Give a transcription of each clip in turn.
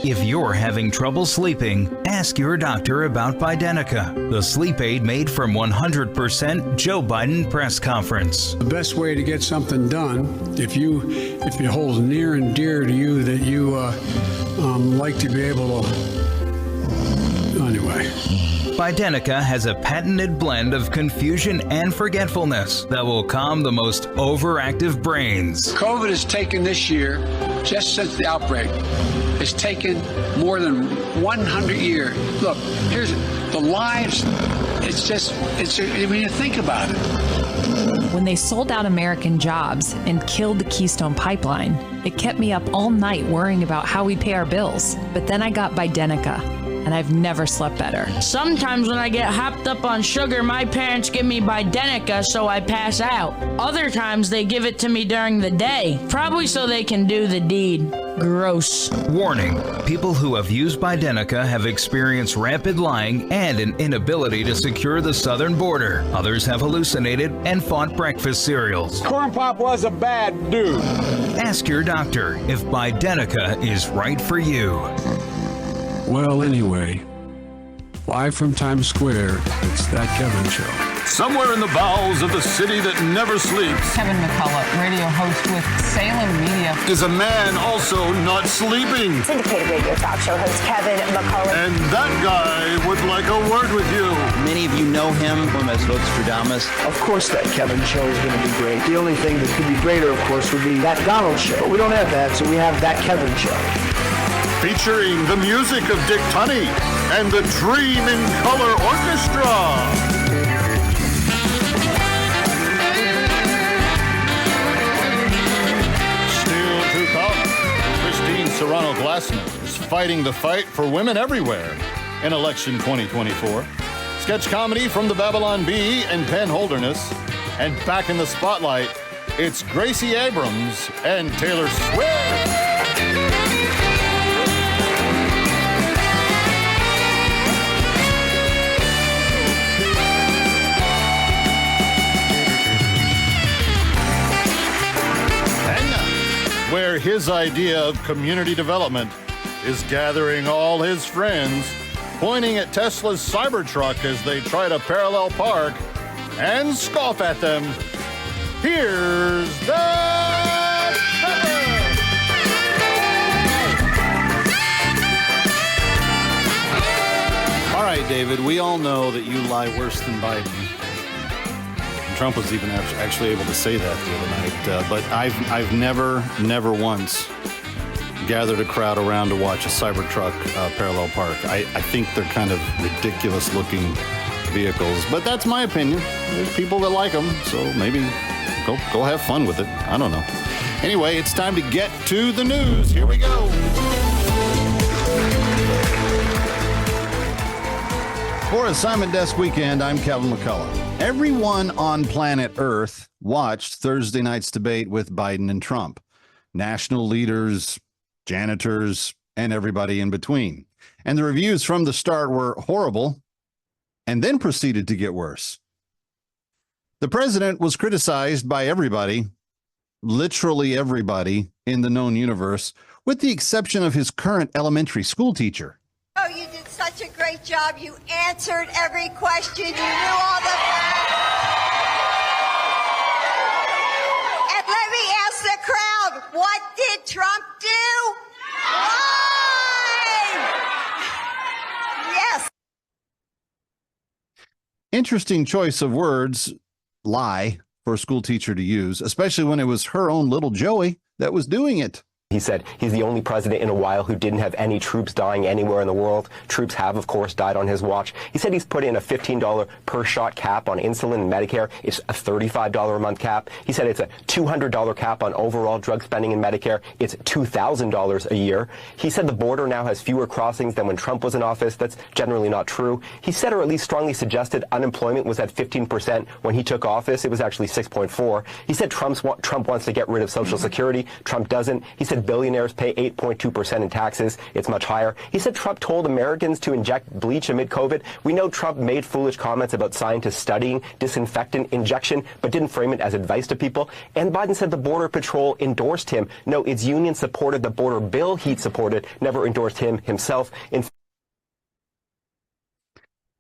If you're having trouble sleeping, ask your doctor about Bidenica, the sleep aid made from 100% Joe Biden press conference. The best way to get something done, if it holds near and dear to you that you like to be able to, anyway. Bidenica has a patented blend of confusion and forgetfulness that will calm the most overactive brains. COVID has taken this year, just since the outbreak, it's taken more than 100 years. Look, here's the lives. I mean, think about it. When they sold out American jobs and killed the Keystone Pipeline, it kept me up all night worrying about how we'd pay our bills. But then I got Bidenica, and I've never slept better. Sometimes when I get hopped up on sugar, my parents give me Bidenica so I pass out. Other times they give it to me during the day, probably so they can do the deed. Gross. Warning, people who have used Bidenica have experienced rapid lying and an inability to secure the southern border. Others have hallucinated and fought breakfast cereals. Corn Pop was a bad dude. Ask your doctor if Bidenica is right for you. Well, anyway, live from Times Square, it's That Kevin Show. Somewhere in the bowels of the city that never sleeps, Kevin McCullough, radio host with Salem Media, is a man also not sleeping. Syndicated radio talk show host Kevin McCullough. And that guy would like a word with you. Many of you know him from as Vostradamus. Of course that Kevin show is going to be great. The only thing that could be greater, of course, would be That Donald Show. But we don't have that, so we have That Kevin Show. Featuring the music of Dick Tunney and the Dream in Color Orchestra. Christine Serrano-Glassman is fighting the fight for women everywhere in election 2024. Sketch comedy from the Babylon Bee and Penn Holderness. And back in the spotlight, it's Gracie Abrams and Taylor Swift. Where his idea of community development is gathering all his friends, pointing at Tesla's Cybertruck as they try to parallel park and scoff at them. Here's That Kevin! All right, David, we all know that you lie worse than Biden. Trump was even actually able to say that the other night. But I've never once gathered a crowd around to watch a Cybertruck parallel park. I think they're kind of ridiculous-looking vehicles. But that's my opinion. There's people that like them, so maybe go have fun with it. I don't know. Anyway, it's time to get to the news. Here we go. For Assignment Desk Weekend, I'm Kevin McCullough. Everyone on planet Earth watched Thursday night's debate with Biden and Trump. National leaders, janitors, and everybody in between. And the reviews from the start were horrible and then proceeded to get worse. The president was criticized by everybody, literally everybody in the known universe, with the exception of his current elementary school teacher. Oh, you did such a great job. You answered every question. You knew all the facts. And let me ask the crowd, what did Trump do? Lie! Yes. Interesting choice of words, lie, for a school teacher to use, especially when it was her own little Joey that was doing it. He said he's the only president in a while who didn't have any troops dying anywhere in the world. Troops have, of course, died on his watch. He said he's put in a $15 per shot cap on insulin and Medicare. It's a $35 a month cap. He said it's a $200 cap on overall drug spending in Medicare. It's $2,000 a year. He said the border now has fewer crossings than when Trump was in office. That's generally not true. He said, or at least strongly suggested, unemployment was at 15% when he took office. It was actually 6.4. He said Trump wants to get rid of Social Security. Trump doesn't. He said said billionaires pay 8.2% in taxes. It's much higher. He said Trump told Americans to inject bleach amid COVID. We know Trump made foolish comments about scientists studying disinfectant injection, but didn't frame it as advice to people. And Biden said the Border Patrol endorsed him. No, its union supported the border bill he supported, never endorsed him himself.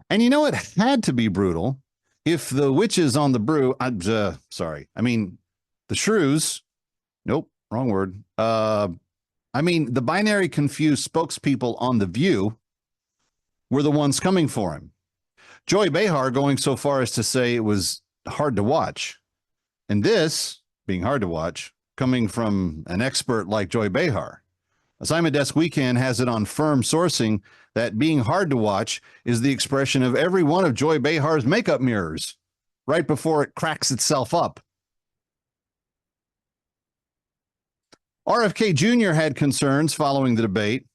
And you know, it had to be brutal if the witches on the brew, the shrews, nope, wrong word. The binary confused spokespeople on The View were the ones coming for him. Joy Behar going so far as to say it was hard to watch. And this, being hard to watch, coming from an expert like Joy Behar. Assignment Desk Weekend has it on firm sourcing that being hard to watch is the expression of every one of Joy Behar's makeup mirrors right before it cracks itself up. RFK Jr. had concerns following the debate,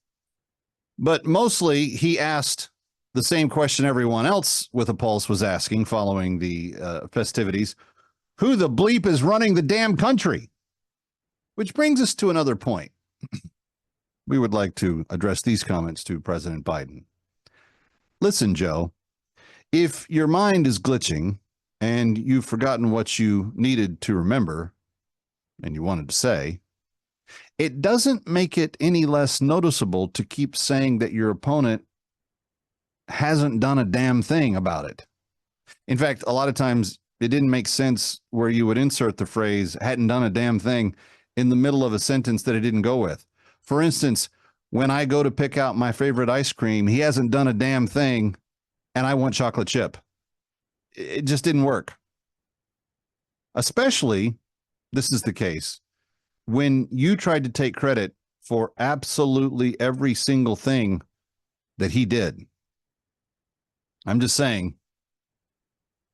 but mostly he asked the same question everyone else with a pulse was asking following the festivities. Who the bleep is running the damn country? Which brings us to another point. We would like to address these comments to President Biden. Listen, Joe, if your mind is glitching and you've forgotten what you needed to remember and you wanted to say, it doesn't make it any less noticeable to keep saying that your opponent hasn't done a damn thing about it. In fact, a lot of times it didn't make sense where you would insert the phrase hadn't done a damn thing in the middle of a sentence that it didn't go with. For instance, when I go to pick out my favorite ice cream, he hasn't done a damn thing and I want chocolate chip. It just didn't work. Especially, this is the case, when you tried to take credit for absolutely every single thing that he did. I'm just saying,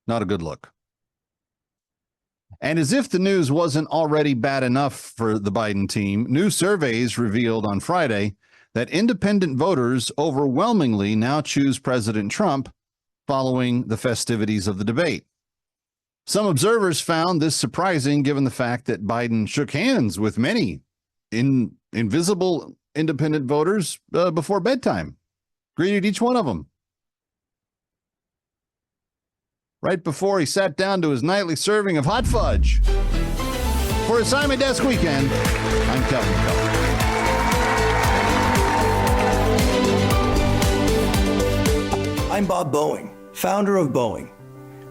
not a good look. And as if the news wasn't already bad enough for the Biden team, new surveys revealed on Friday that independent voters overwhelmingly now choose President Trump following the festivities of the debate. Some observers found this surprising given the fact that Biden shook hands with many invisible independent voters before bedtime, greeted each one of them. Right before he sat down to his nightly serving of hot fudge. For Assignment Desk Weekend, I'm Kevin McCullough. I'm Bob Boeing, founder of Boeing.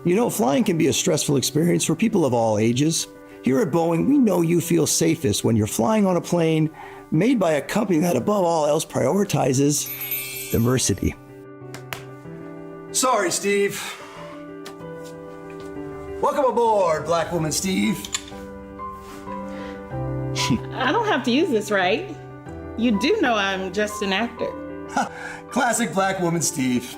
You know, flying can be a stressful experience for people of all ages. Here at Boeing, we know you feel safest when you're flying on a plane made by a company that above all else prioritizes diversity. Sorry, Steve. Welcome aboard, Black Woman Steve. I don't have to use this, right? You do know I'm just an actor. Classic Black Woman Steve.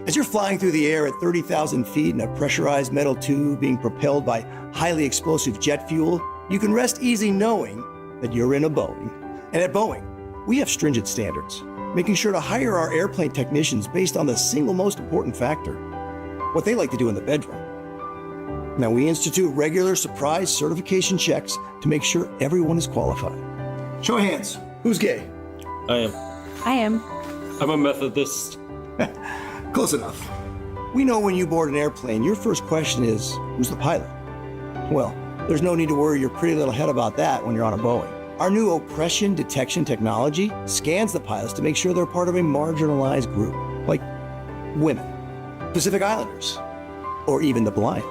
As you're flying through the air at 30,000 feet in a pressurized metal tube being propelled by highly explosive jet fuel, you can rest easy knowing that you're in a Boeing. And at Boeing, we have stringent standards, making sure to hire our airplane technicians based on the single most important factor, what they like to do in the bedroom. Now, we institute regular surprise certification checks to make sure everyone is qualified. Show of hands. Who's gay? I am. I'm a Methodist. Close enough. We know when you board an airplane, your first question is, who's the pilot? Well, there's no need to worry your pretty little head about that when you're on a Boeing. Our new oppression detection technology scans the pilots to make sure they're part of a marginalized group, like women, Pacific Islanders, or even the blind.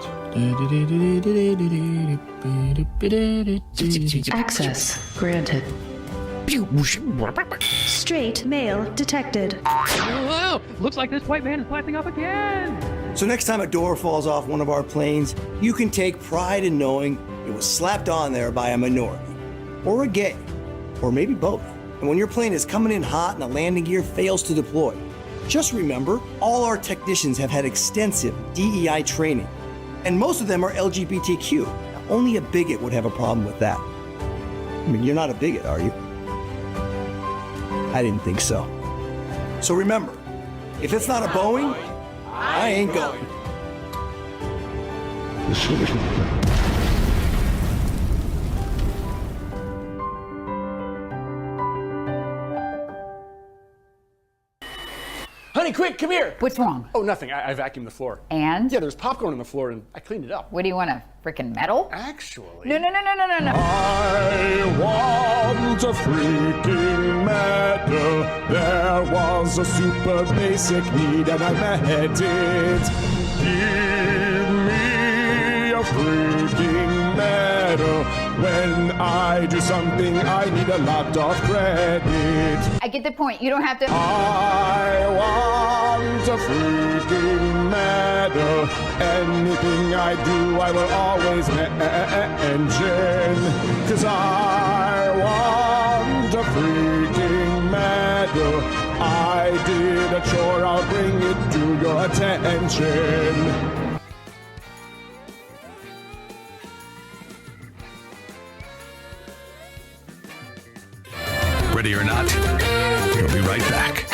Access granted. Straight male detected. Whoa, looks like this white man is blasting off again. So next time a door falls off one of our planes, you can take pride in knowing it was slapped on there by a minority, or a gay, or maybe both. And when your plane is coming in hot and the landing gear fails to deploy, just remember, all our technicians have had extensive DEI training, and most of them are LGBTQ. Only a bigot would have a problem with that. I mean, you're not a bigot, are you? I didn't think so. So remember, if it's not a Boeing, I ain't going. Honey, quick, come here. What's wrong? Oh, nothing. I vacuumed the floor. And? Yeah, there's popcorn on the floor, and I cleaned it up. What do you want, a freaking medal? Actually. No. I want a freaking medal. There was a super basic need and I met it. Give me a freaking medal. When I do something, I need a lot of credit. I get the point. You don't have to. I want a freaking medal. Anything I do, I will always mention. 'Cause I want a freaking medal. I did a chore, I'll bring it to your attention. Ready or not, we'll be right back.